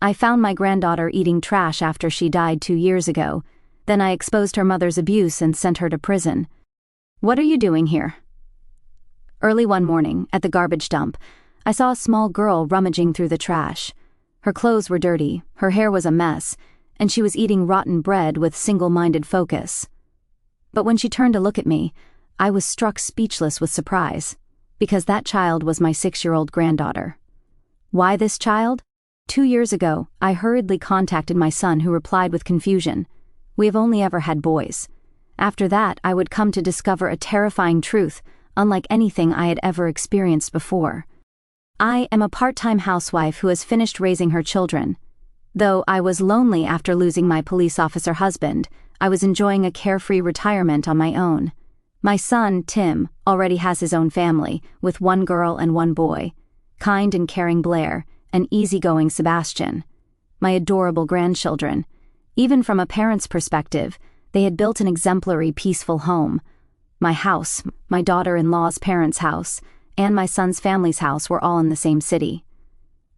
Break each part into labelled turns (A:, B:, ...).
A: I found my granddaughter eating trash after she died 2 years ago. Then I exposed her mother's abuse and sent her to prison. What are you doing here? Early one morning, at the garbage dump, I saw a small girl rummaging through the trash. Her clothes were dirty, her hair was a mess, and she was eating rotten bread with single-minded focus. But when she turned to look at me, I was struck speechless with surprise, because that child was my 6-year-old granddaughter. Why this child? 2 years ago, I hurriedly contacted my son, who replied with confusion. We have only ever had boys. After that, I would come to discover a terrifying truth, unlike anything I had ever experienced before. I am a part-time housewife who has finished raising her children. Though I was lonely after losing my police officer husband, I was enjoying a carefree retirement on my own. My son, Tim, already has his own family, with 1 girl and 1 boy. Kind and caring Blair, and easygoing Sebastian. My adorable grandchildren. Even from a parent's perspective, they had built an exemplary, peaceful home. My house, my daughter-in-law's parents' house, and my son's family's house were all in the same city.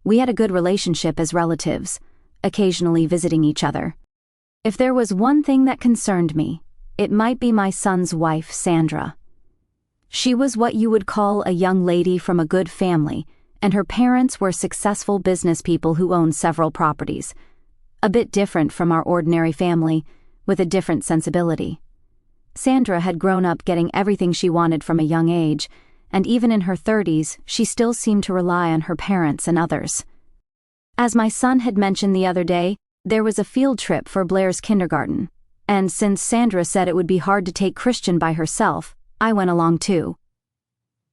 A: We had a good relationship as relatives, occasionally visiting each other. If there was one thing that concerned me, it might be my son's wife, Sandra. She was what you would call a young lady from a good family, and her parents were successful business people who owned several properties. A bit different from our ordinary family, with a different sensibility. Sandra had grown up getting everything she wanted from a young age, and even in her 30s, she still seemed to rely on her parents and others. As my son had mentioned the other day, there was a field trip for Blair's kindergarten, and since Sandra said it would be hard to take Christian by herself, I went along too.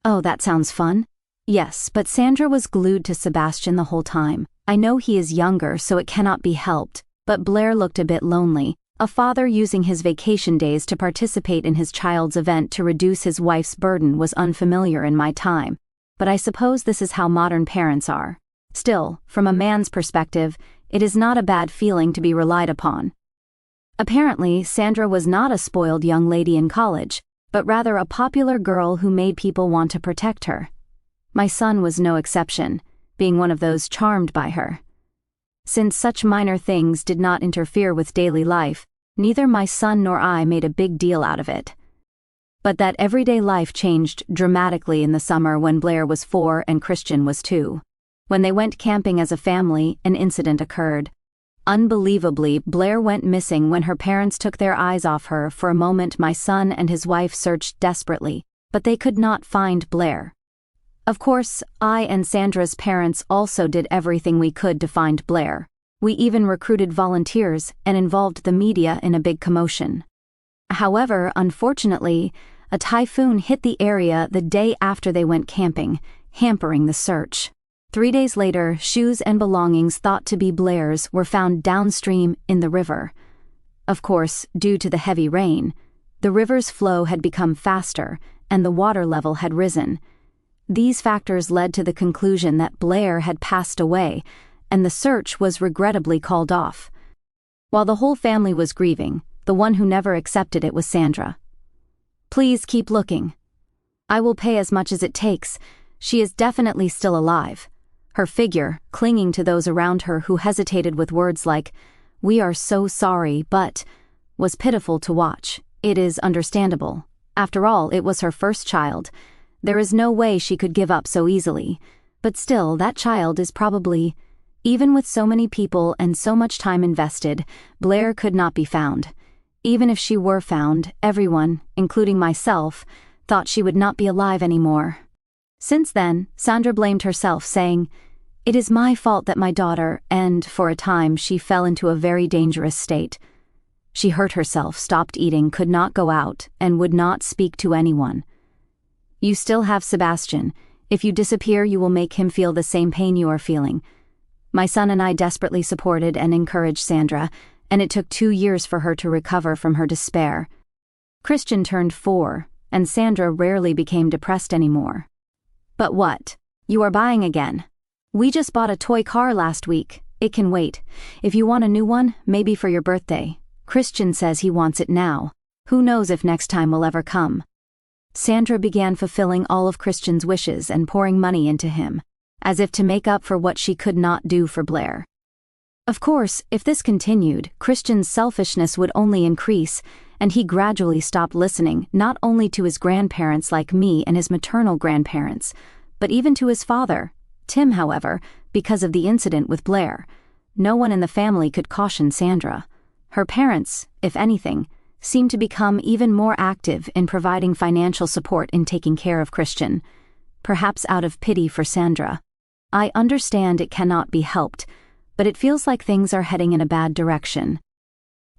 A: Oh, that sounds fun. Yes, but Sandra was glued to Sebastian the whole time. I know he is younger, so it cannot be helped, but Blair looked a bit lonely. A father using his vacation days to participate in his child's event to reduce his wife's burden was unfamiliar in my time, but I suppose this is how modern parents are. Still, from a man's perspective, it is not a bad feeling to be relied upon. Apparently, Sandra was not a spoiled young lady in college, but rather a popular girl who made people want to protect her. My son was no exception, being one of those charmed by her. Since such minor things did not interfere with daily life, neither my son nor I made a big deal out of it. But that everyday life changed dramatically in the summer when Blair was 4 and Christian was 2. When they went camping as a family, an incident occurred. Unbelievably, Blair went missing when her parents took their eyes off her. For a moment, my son and his wife searched desperately, but they could not find Blair. Of course, I and Sandra's parents also did everything we could to find Blair. We even recruited volunteers and involved the media in a big commotion. However, unfortunately, a typhoon hit the area the day after they went camping, hampering the search. 3 days later, shoes and belongings thought to be Blair's were found downstream in the river. Of course, due to the heavy rain, the river's flow had become faster and the water level had risen. These factors led to the conclusion that Blair had passed away, and the search was regrettably called off. While the whole family was grieving, the one who never accepted it was Sandra. Please keep looking. I will pay as much as it takes. She is definitely still alive. Her figure, clinging to those around her who hesitated with words like, "We are so sorry, but," was pitiful to watch. It is understandable. After all, it was her first child. There is no way she could give up so easily. But still, that child is probably... Even with so many people and so much time invested, Blair could not be found. Even if she were found, everyone, including myself, thought she would not be alive anymore. Since then, Sandra blamed herself, saying, "It is my fault that my daughter," and, for a time, she fell into a very dangerous state. She hurt herself, stopped eating, could not go out, and would not speak to anyone. You still have Sebastian. If you disappear, you will make him feel the same pain you are feeling. My son and I desperately supported and encouraged Sandra, and it took 2 years for her to recover from her despair. Christian turned 4, and Sandra rarely became depressed anymore. But what? You are buying again. We just bought a toy car last week. It can wait. If you want a new one, maybe for your birthday. Christian says he wants it now. Who knows if next time will ever come. Sandra began fulfilling all of Christian's wishes and pouring money into him, as if to make up for what she could not do for Blair. Of course, if this continued, Christian's selfishness would only increase, and he gradually stopped listening not only to his grandparents like me and his maternal grandparents, but even to his father, Tim. However, because of the incident with Blair, no one in the family could caution Sandra. Her parents, if anything, seemed to become even more active in providing financial support in taking care of Christian, perhaps out of pity for Sandra. I understand it cannot be helped, but it feels like things are heading in a bad direction.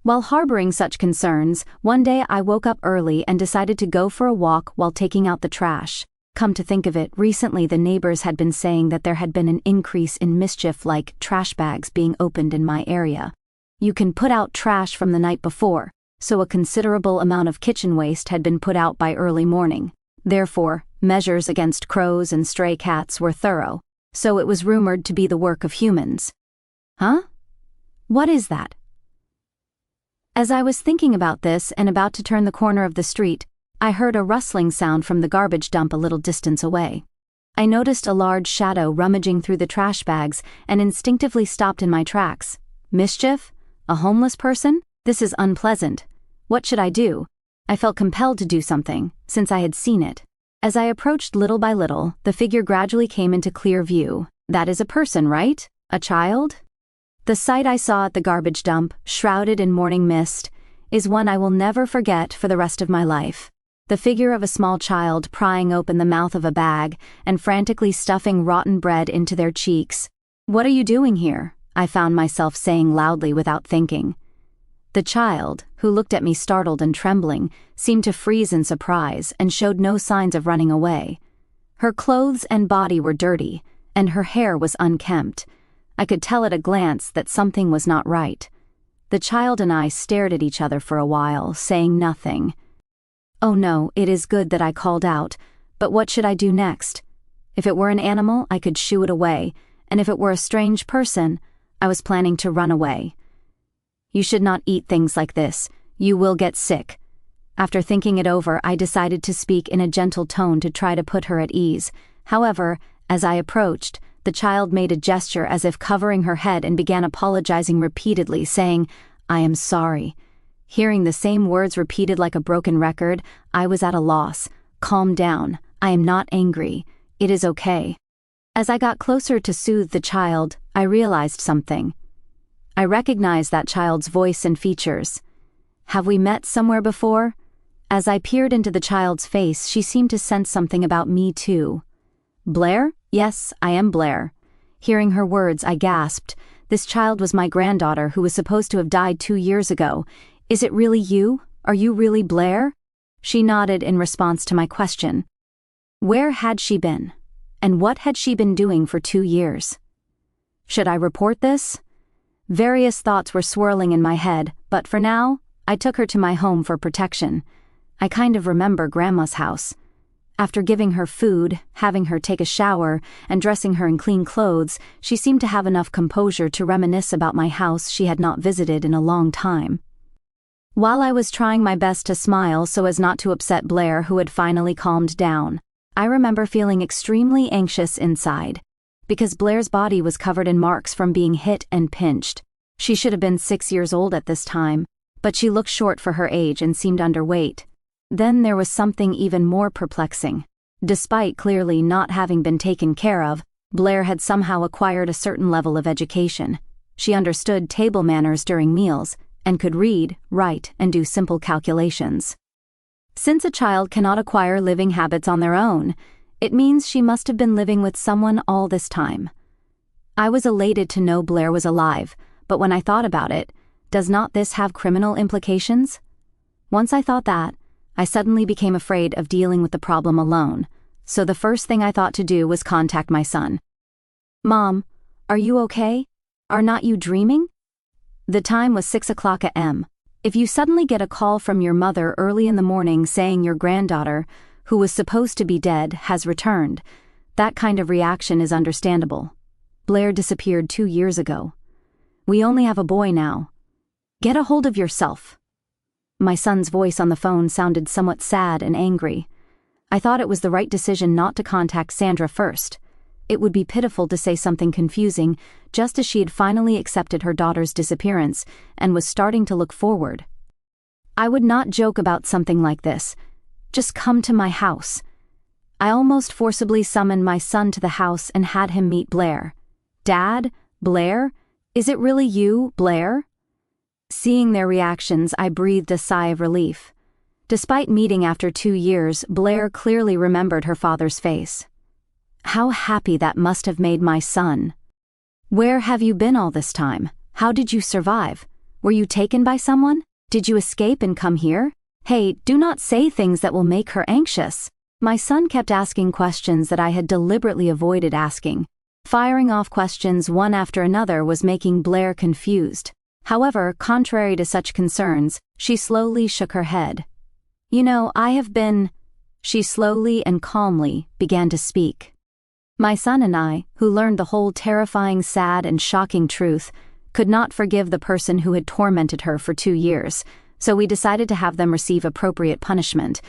A: While harboring such concerns, one day I woke up early and decided to go for a walk while taking out the trash. Come to think of it, recently the neighbors had been saying that there had been an increase in mischief, like trash bags being opened in my area. You can put out trash from the night before, so a considerable amount of kitchen waste had been put out by early morning. Therefore, measures against crows and stray cats were thorough, so it was rumored to be the work of humans. Huh? What is that? As I was thinking about this and about to turn the corner of the street, I heard a rustling sound from the garbage dump a little distance away. I noticed a large shadow rummaging through the trash bags and instinctively stopped in my tracks. Mischief? A homeless person? This is unpleasant. What should I do? I felt compelled to do something, since I had seen it. As I approached little by little, the figure gradually came into clear view. That is a person, right? A child? The sight I saw at the garbage dump, shrouded in morning mist, is one I will never forget for the rest of my life. The figure of a small child prying open the mouth of a bag and frantically stuffing rotten bread into their cheeks. "What are you doing here?" I found myself saying loudly without thinking. The child, who looked at me startled and trembling, seemed to freeze in surprise and showed no signs of running away. Her clothes and body were dirty, and her hair was unkempt. I could tell at a glance that something was not right. The child and I stared at each other for a while, saying nothing. Oh no, it is good that I called out, but what should I do next? If it were an animal, I could shoo it away, and if it were a strange person, I was planning to run away. You should not eat things like this. You will get sick. After thinking it over, I decided to speak in a gentle tone to try to put her at ease. However, as I approached, the child made a gesture as if covering her head and began apologizing repeatedly, saying, "I am sorry." Hearing the same words repeated like a broken record, I was at a loss. "Calm down. I am not angry. It is okay." As I got closer to soothe the child, I realized something. I recognized that child's voice and features. Have we met somewhere before? As I peered into the child's face, she seemed to sense something about me too. Blair? Yes, I am Blair. Hearing her words, I gasped. This child was my granddaughter who was supposed to have died 2 years ago. Is it really you? Are you really Blair? She nodded in response to my question. Where had she been? And what had she been doing for 2 years? Should I report this? Various thoughts were swirling in my head, but for now, I took her to my home for protection. I kind of remember Grandma's house. After giving her food, having her take a shower, and dressing her in clean clothes, she seemed to have enough composure to reminisce about my house she had not visited in a long time. While I was trying my best to smile so as not to upset Blair, who had finally calmed down, I remember feeling extremely anxious inside. Because Blair's body was covered in marks from being hit and pinched. She should have been 6 years old at this time, but she looked short for her age and seemed underweight. Then there was something even more perplexing. Despite clearly not having been taken care of, Blair had somehow acquired a certain level of education. She understood table manners during meals, and could read, write, and do simple calculations. Since a child cannot acquire living habits on their own, it means she must have been living with someone all this time. I was elated to know Blair was alive, but when I thought about it, does not this have criminal implications? Once I thought that, I suddenly became afraid of dealing with the problem alone, so the first thing I thought to do was contact my son. "Mom, are you okay? Are not you dreaming?" The time was 6 o'clock a.m. If you suddenly get a call from your mother early in the morning saying your granddaughter, who was supposed to be dead, has returned, that kind of reaction is understandable. Blair disappeared 2 years ago. We only have a boy now. Get a hold of yourself. My son's voice on the phone sounded somewhat sad and angry. I thought it was the right decision not to contact Sandra first. it would be pitiful to say something confusing, just as she had finally accepted her daughter's disappearance and was starting to look forward. I would not joke about something like this. Just come to my house. I almost forcibly summoned my son to the house and had him meet Blair. Dad? Blair? Is it really you, Blair? Seeing their reactions, I breathed a sigh of relief. Despite meeting after 2 years, Blair clearly remembered her father's face. How happy that must have made my son. Where have you been all this time? How did you survive? Were you taken by someone? Did you escape and come here? Hey, do not say things that will make her anxious. My son kept asking questions that I had deliberately avoided asking. Firing off questions one after another was making Blair confused. However, contrary to such concerns, she slowly shook her head. You know, I have been... She slowly and calmly began to speak. My son and I, who learned the whole terrifying, sad, and shocking truth, could not forgive the person who had tormented her for 2 years, so we decided to have them receive appropriate punishment.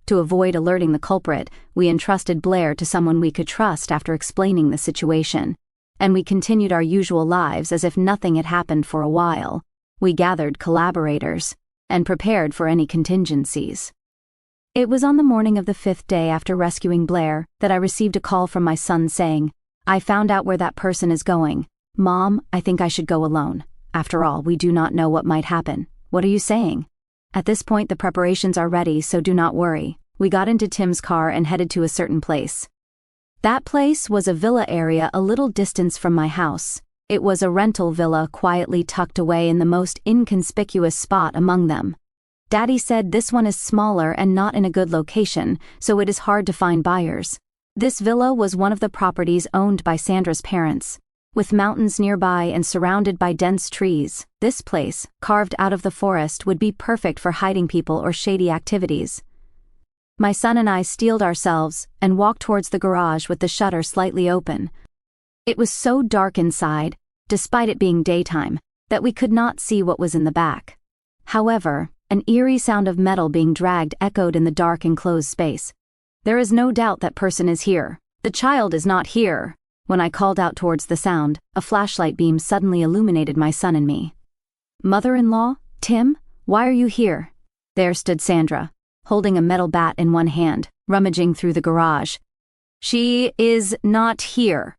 A: To avoid alerting the culprit, we entrusted Blair to someone we could trust after explaining the situation, and we continued our usual lives as if nothing had happened for a while. We gathered collaborators and prepared for any contingencies. It was on the morning of the 5th day after rescuing Blair that I received a call from my son saying, I found out where that person is going. Mom, I think I should go alone. After all, we do not know what might happen. What are you saying? At this point, the preparations are ready, so do not worry. We got into Tim's car and headed to a certain place. That place was a villa area a little distance from my house. It was a rental villa quietly tucked away in the most inconspicuous spot among them. Daddy said this one is smaller and not in a good location, so it is hard to find buyers. This villa was one of the properties owned by Sandra's parents. With mountains nearby and surrounded by dense trees, this place, carved out of the forest, would be perfect for hiding people or shady activities. My son and I steeled ourselves and walked towards the garage with the shutter slightly open. It was so dark inside, despite it being daytime, that we could not see what was in the back. However, an eerie sound of metal being dragged echoed in the dark enclosed space. There is no doubt that person is here. The child is not here. When I called out towards the sound, a flashlight beam suddenly illuminated my son and me. Mother-in-law? Tim? Why are you here? There stood Sandra, holding a metal bat in one hand, rummaging through the garage. She is not here.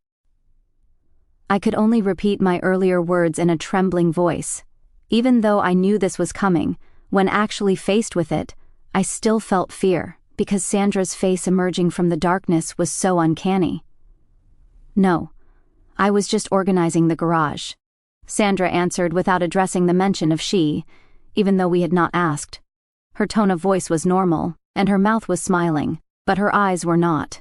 A: I could only repeat my earlier words in a trembling voice. Even though I knew this was coming, when actually faced with it, I still felt fear, because Sandra's face emerging from the darkness was so uncanny. No, I was just organizing the garage, Sandra answered without addressing the mention of she, even though we had not asked. Her tone of voice was normal, and her mouth was smiling, but her eyes were not.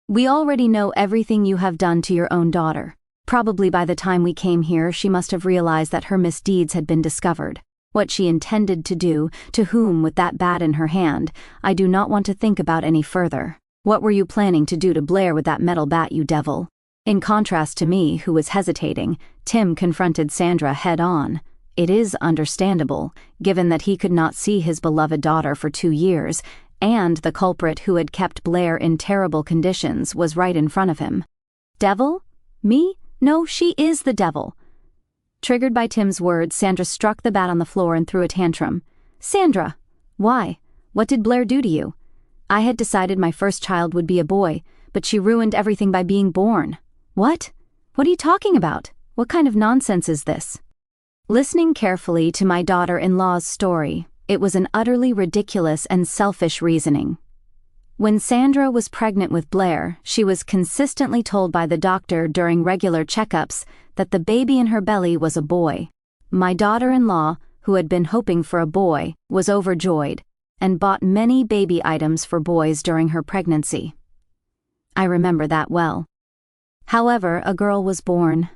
A: We already know everything you have done to your own daughter. Probably by the time we came here, she must have realized that her misdeeds had been discovered. What she intended to do, to whom with that bat in her hand, I do not want to think about any further. What were you planning to do to Blair with that metal bat, you devil? In contrast to me, who was hesitating, Tim confronted Sandra head-on. It is understandable, given that he could not see his beloved daughter for 2 years, and the culprit who had kept Blair in terrible conditions was right in front of him. Devil? Me? No, she is the devil. Triggered by Tim's words, Sandra struck the bat on the floor and threw a tantrum. Sandra! Why? What did Blair do to you? I had decided my first child would be a boy, but she ruined everything by being born. What? What are you talking about? What kind of nonsense is this? Listening carefully to my daughter-in-law's story, it was an utterly ridiculous and selfish reasoning. When Sandra was pregnant with Blair, she was consistently told by the doctor during regular checkups that the baby in her belly was a boy. My daughter-in-law, who had been hoping for a boy, was overjoyed and bought many baby items for boys during her pregnancy. I remember that well. However, a girl was born.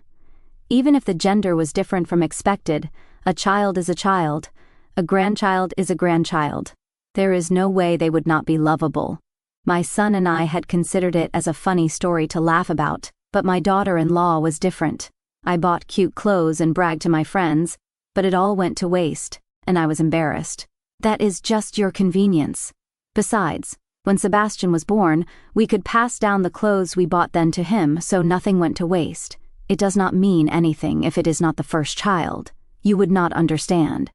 A: Even if the gender was different from expected, a child is a child, a grandchild is a grandchild. There is no way they would not be lovable. My son and I had considered it as a funny story to laugh about, but my daughter-in-law was different. I bought cute clothes and bragged to my friends, but it all went to waste, and I was embarrassed. That is just your convenience. Besides, When Sebastian was born, we could pass down the clothes we bought then to him, so nothing went to waste. It does not mean anything if it is not the first child. You would not understand.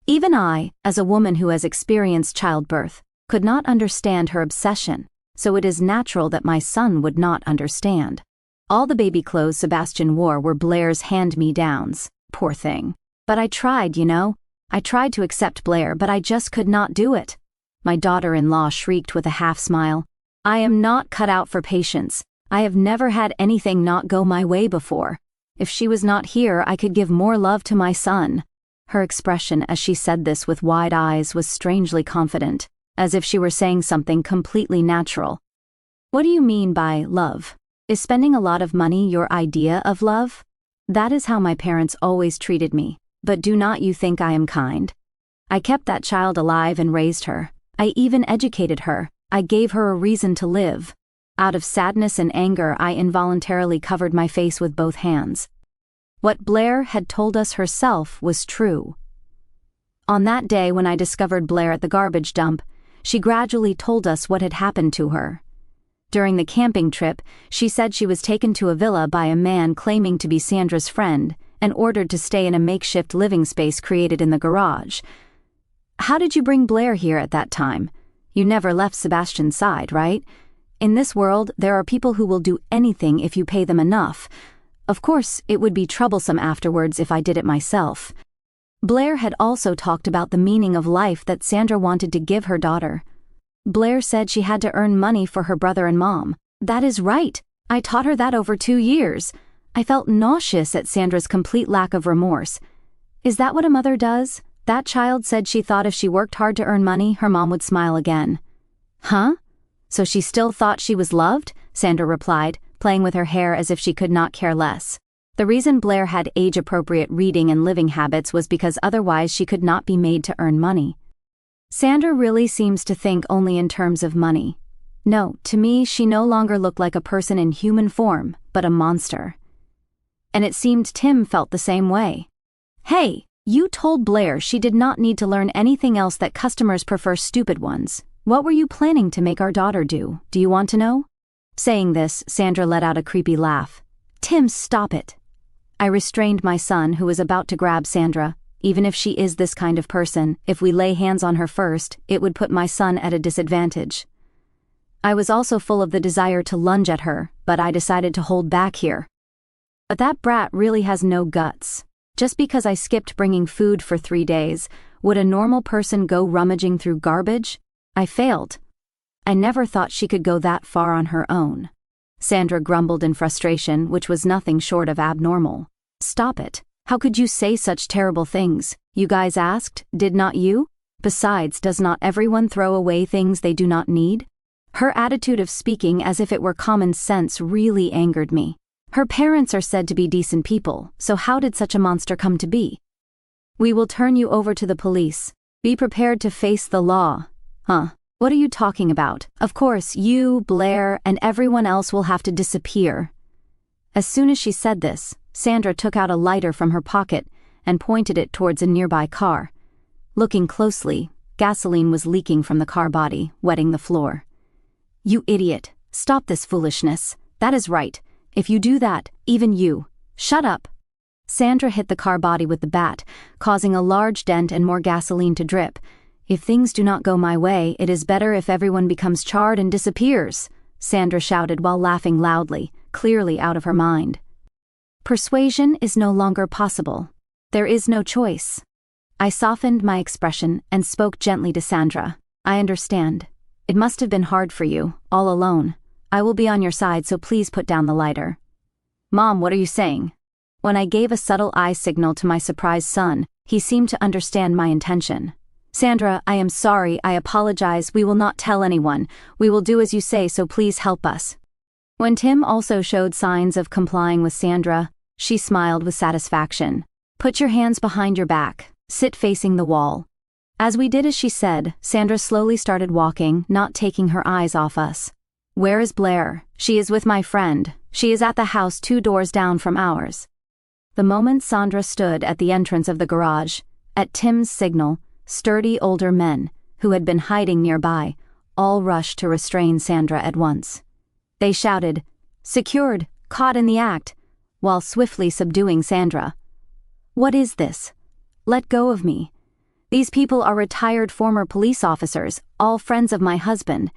A: Even I, as a woman who has experienced childbirth, could not understand her obsession, so it is natural that my son would not understand. All the baby clothes Sebastian wore were Blair's hand-me-downs. Poor thing. But I tried, you know. I tried to accept Blair, but I just could not do it. My daughter-in-law shrieked with a half-smile. I am not cut out for patience. I have never had anything not go my way before. If she was not here, I could give more love to my son. Her expression as she said this with wide eyes was strangely confident, as if she were saying something completely natural. What do you mean by love? Is spending a lot of money your idea of love? That is how my parents always treated me, but do not you think I am kind? I kept that child alive and raised her. I even educated her. I gave her a reason to live. Out of sadness and anger, I involuntarily covered my face with both hands. What Blair had told us herself was true. On that day when I discovered Blair at the garbage dump, she gradually told us what had happened to her. During the camping trip, she said she was taken to a villa by a man claiming to be Sandra's friend and ordered to stay in a makeshift living space created in the garage. How did you bring Blair here at that time? You never left Sebastian's side, right? In this world, there are people who will do anything if you pay them enough. Of course, it would be troublesome afterwards if I did it myself. Blair had also talked about the meaning of life that Sandra wanted to give her daughter. Blair said she had to earn money for her brother and mom. That is right. I taught her that over 2 years. I felt nauseous at Sandra's complete lack of remorse. Is that what a mother does? That child said she thought if she worked hard to earn money, her mom would smile again. Huh? So she still thought she was loved? Sandra replied, playing with her hair as if she could not care less. The reason Blair had age-appropriate reading and living habits was because otherwise she could not be made to earn money. Sandra really seems to think only in terms of money. No, to me she no longer looked like a person in human form, but a monster. And it seemed Tim felt the same way. Hey, you told Blair she did not need to learn anything else, that customers prefer stupid ones. What were you planning to make our daughter do? Do you want to know? Saying this, Sandra let out a creepy laugh. Tim, stop it. I restrained my son, who was about to grab Sandra. Even if she is this kind of person, if we lay hands on her first, it would put my son at a disadvantage. I was also full of the desire to lunge at her, but I decided to hold back here. But that brat really has no guts. Just because I skipped bringing food for 3 days, would a normal person go rummaging through garbage? I failed. I never thought she could go that far on her own. Sandra grumbled in frustration, which was nothing short of abnormal. Stop it. How could you say such terrible things? You guys asked, did not you? Besides, does not everyone throw away things they do not need? Her attitude of speaking as if it were common sense really angered me. Her parents are said to be decent people, so how did such a monster come to be? We will turn you over to the police. Be prepared to face the law. Huh? What are you talking about? Of course, you, Blair, and everyone else will have to disappear. As soon as she said this, Sandra took out a lighter from her pocket and pointed it towards a nearby car. Looking closely, gasoline was leaking from the car body, wetting the floor. You idiot! Stop this foolishness. That is right. If you do that, even you. Shut up! Sandra hit the car body with the bat, causing a large dent and more gasoline to drip. If things do not go my way, it is better if everyone becomes charred and disappears, Sandra shouted while laughing loudly, clearly out of her mind. Persuasion is no longer possible. There is no choice. I softened my expression and spoke gently to Sandra. I understand. It must have been hard for you, all alone. I will be on your side, so please put down the lighter. Mom, what are you saying? When I gave a subtle eye signal to my surprised son, he seemed to understand my intention. Sandra, I am sorry, I apologize, we will not tell anyone. We will do as you say, so please help us. When Tim also showed signs of complying with Sandra, she smiled with satisfaction. Put your hands behind your back. Sit facing the wall. As we did as she said, Sandra slowly started walking, not taking her eyes off us. Where is Blair? She is with my friend. She is at the house 2 doors down from ours. The moment Sandra stood at the entrance of the garage, at Tim's signal, sturdy older men, who had been hiding nearby, all rushed to restrain Sandra at once. They shouted, "Secured, caught in the act," while swiftly subduing Sandra. "What is this? Let go of me. These people are retired former police officers, all friends of my husband.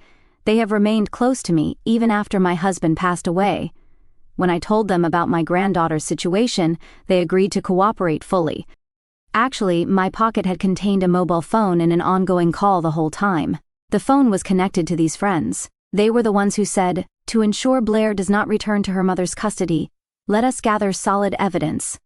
A: They have remained close to me even after my husband passed away. When I told them about my granddaughter's situation, they agreed to cooperate fully. Actually, my pocket had contained a mobile phone and an ongoing call the whole time. The phone was connected to these friends. They were the ones who said, 'To ensure Blair does not return to her mother's custody, let us gather solid evidence.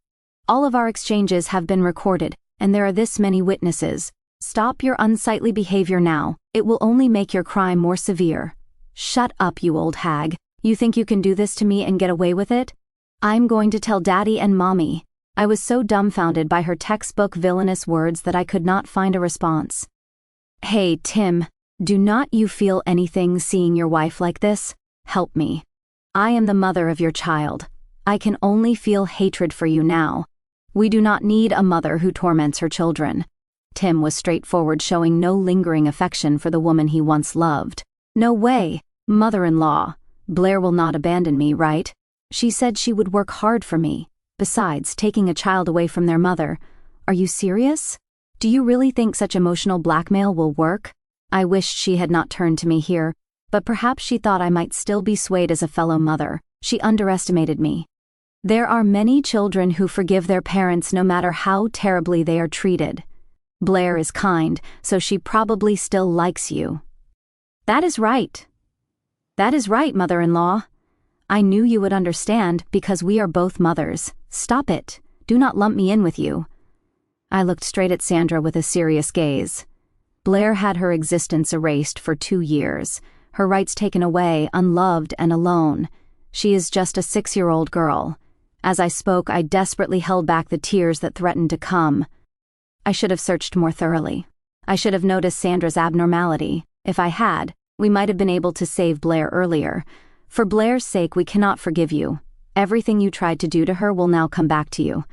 A: All of our exchanges have been recorded, and there are this many witnesses. Stop your unsightly behavior now. It will only make your crime more severe.' Shut up, you old hag. You think you can do this to me and get away with it? I'm going to tell Daddy and Mommy." I was so dumbfounded by her textbook villainous words that I could not find a response. "Hey, Tim, do not you feel anything seeing your wife like this? Help me. I am the mother of your child. I can only feel hatred for you now. We do not need a mother who torments her children." Tim was straightforward, showing no lingering affection for the woman he once loved. "No way, mother-in-law. Blair will not abandon me, right? She said she would work hard for me. Besides, taking a child away from their mother. Are you serious? Do you really think such emotional blackmail will work?" I wished she had not turned to me here, but perhaps she thought I might still be swayed as a fellow mother. She underestimated me. "There are many children who forgive their parents no matter how terribly they are treated. Blair is kind, so she probably still likes you." That is right, mother-in-law. I knew you would understand because we are both mothers. Stop it. Do not lump me in with you." I looked straight at Sandra with a serious gaze. Blair had her existence erased for 2 years, her rights taken away, unloved and alone. She is just a 6-year-old girl. As I spoke, I desperately held back the tears that threatened to come. I should have searched more thoroughly. I should have noticed Sandra's abnormality. If I had, we might have been able to save Blair earlier. For Blair's sake, we cannot forgive you. Everything you tried to do to her will now come back to you."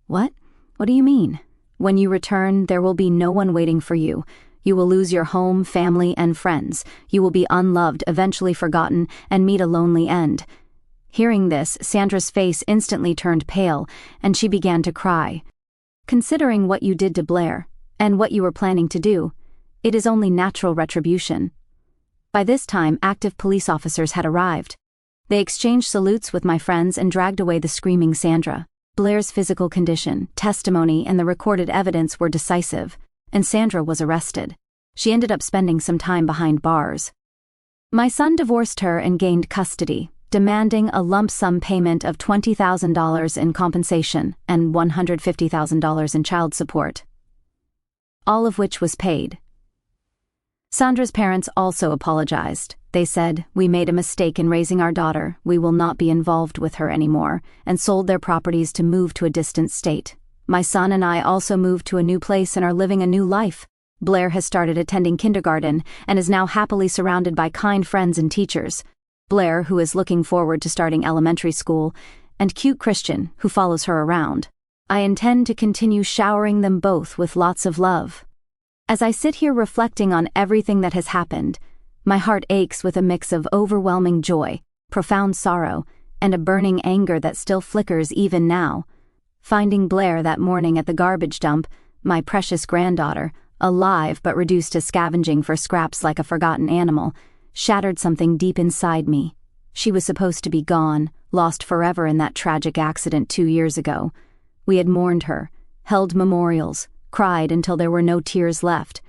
A: "What? What do you mean?" "When you return, there will be no one waiting for you. You will lose your home, family, and friends. You will be unloved, eventually forgotten, and meet a lonely end." Hearing this, Sandra's face instantly turned pale, and she began to cry. "Considering what you did to Blair, and what you were planning to do, it is only natural retribution." By this time, active police officers had arrived. They exchanged salutes with my friends and dragged away the screaming Sandra. Blair's physical condition, testimony, and the recorded evidence were decisive, and Sandra was arrested. She ended up spending some time behind bars. My son divorced her and gained custody, demanding a lump sum payment of $20,000 in compensation and $150,000 in child support, all of which was paid. Sandra's parents also apologized. They said, "We made a mistake in raising our daughter, we will not be involved with her anymore," and sold their properties to move to a distant state. My son and I also moved to a new place and are living a new life. Blair has started attending kindergarten and is now happily surrounded by kind friends and teachers. Blair, who is looking forward to starting elementary school, and cute Christian, who follows her around. I intend to continue showering them both with lots of love. As I sit here reflecting on everything that has happened, my heart aches with a mix of overwhelming joy, profound sorrow, and a burning anger that still flickers even now. Finding Blair that morning at the garbage dump, my precious granddaughter, alive but reduced to scavenging for scraps like a forgotten animal, shattered something deep inside me. She was supposed to be gone, lost forever in that tragic accident 2 years ago. We had mourned her, held memorials, cried until there were no tears left.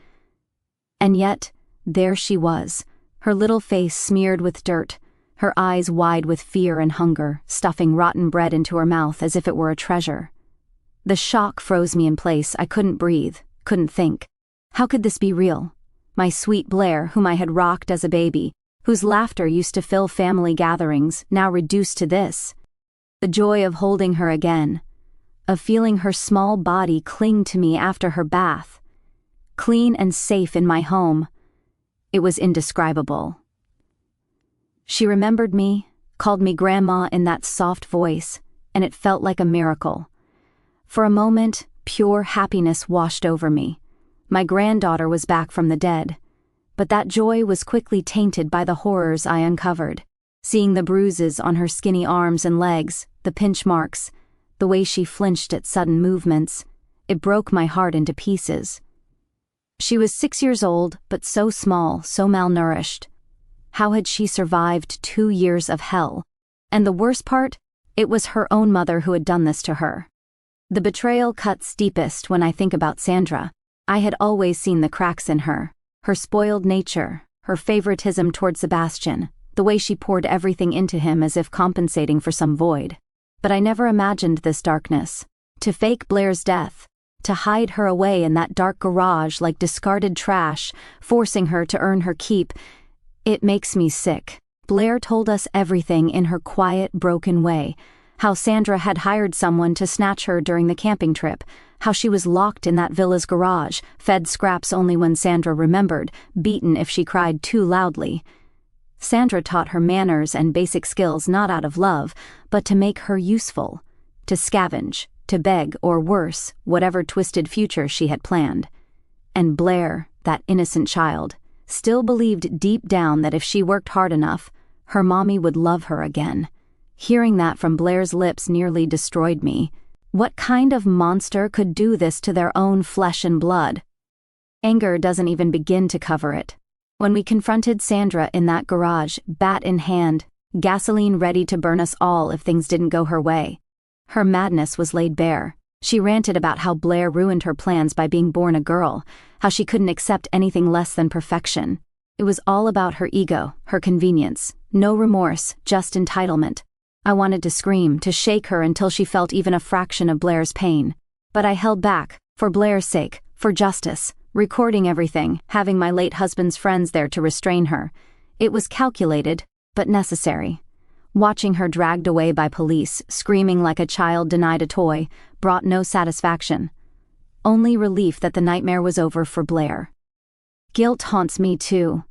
A: And yet, there she was, her little face smeared with dirt, her eyes wide with fear and hunger, stuffing rotten bread into her mouth as if it were a treasure. The shock froze me in place. I couldn't breathe, couldn't think. How could this be real? My sweet Blair, whom I had rocked as a baby, whose laughter used to fill family gatherings, now reduced to this. The joy of holding her again, of feeling her small body cling to me after her bath, clean and safe in my home. It was indescribable. She remembered me, called me Grandma in that soft voice, and it felt like a miracle. For a moment, pure happiness washed over me. My granddaughter was back from the dead. but that joy was quickly tainted by the horrors I uncovered. Seeing the bruises on her skinny arms and legs, the pinch marks, the way she flinched at sudden movements, it broke my heart into pieces. She was 6 years old, but so small, so malnourished. How had she survived 2 years of hell? And the worst part, it was her own mother who had done this to her. The betrayal cuts deepest when I think about Sandra. I had always seen the cracks in her spoiled nature, her favoritism toward Sebastian, the way she poured everything into him as if compensating for some void. But I never imagined this darkness. To fake Blair's death, to hide her away in that dark garage like discarded trash, forcing her to earn her keep, it makes me sick. Blair told us everything in her quiet, broken way. How Sandra had hired someone to snatch her during the camping trip, how she was locked in that villa's garage, fed scraps only when Sandra remembered, beaten if she cried too loudly. Sandra taught her manners and basic skills not out of love, but to make her useful, to scavenge, to beg, or worse, whatever twisted future she had planned. And Blair, that innocent child, still believed deep down that if she worked hard enough, her mommy would love her again. Hearing that from Blair's lips nearly destroyed me. What kind of monster could do this to their own flesh and blood? Anger doesn't even begin to cover it. When we confronted Sandra in that garage, bat in hand, gasoline ready to burn us all if things didn't go her way, her madness was laid bare. She ranted about how Blair ruined her plans by being born a girl, how she couldn't accept anything less than perfection. It was all about her ego, her convenience, no remorse, just entitlement. I wanted to scream, to shake her until she felt even a fraction of Blair's pain. But I held back, for Blair's sake, for justice, recording everything, having my late husband's friends there to restrain her. It was calculated, but necessary. Watching her dragged away by police, screaming like a child denied a toy, brought no satisfaction. Only relief that the nightmare was over for Blair. Guilt haunts me too.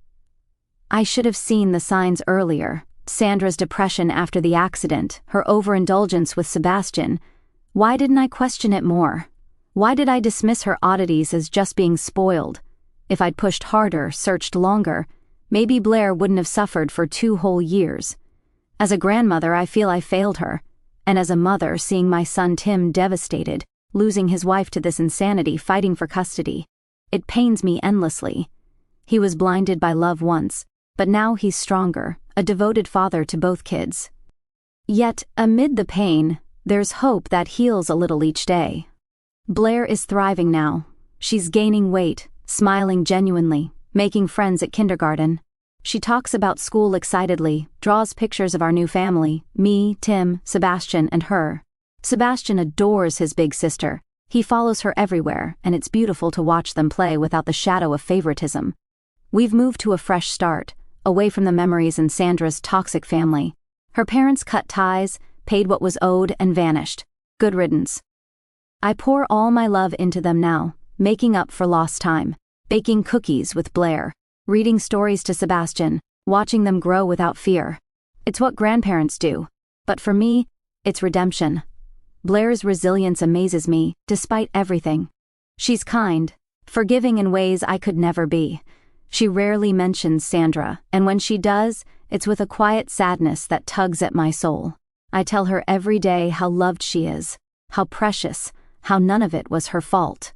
A: I should have seen the signs earlier. Sandra's depression after the accident, her overindulgence with Sebastian. Why didn't I question it more? Why did I dismiss her oddities as just being spoiled? If I'd pushed harder, searched longer, maybe Blair wouldn't have suffered for 2 whole years. As a grandmother, I feel I failed her. And as a mother, seeing my son Tim devastated, losing his wife to this insanity, fighting for custody, it pains me endlessly. He was blinded by love once, but now he's stronger, a devoted father to both kids. Yet, amid the pain, there's hope that heals a little each day. Blair is thriving now. She's gaining weight, smiling genuinely, making friends at kindergarten. She talks about school excitedly, draws pictures of our new family, me, Tim, Sebastian, and her. Sebastian adores his big sister. He follows her everywhere, and it's beautiful to watch them play without the shadow of favoritism. We've moved to a fresh start, away from the memories in Sandra's toxic family. Her parents cut ties, paid what was owed, and vanished. Good riddance. I pour all my love into them now, making up for lost time, baking cookies with Blair, reading stories to Sebastian, watching them grow without fear. It's what grandparents do. But for me, it's redemption. Blair's resilience amazes me, despite everything. She's kind, forgiving in ways I could never be. She rarely mentions Sandra, and when she does, it's with a quiet sadness that tugs at my soul. I tell her every day how loved she is, how precious, how none of it was her fault.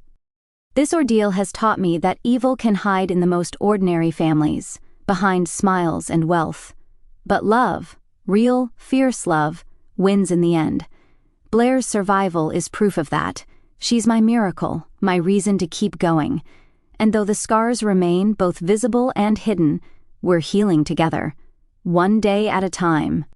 A: This ordeal has taught me that evil can hide in the most ordinary families, behind smiles and wealth. But love, real, fierce love, wins in the end. Blair's survival is proof of that. She's my miracle, my reason to keep going. And though the scars remain, both visible and hidden, we're healing together, one day at a time.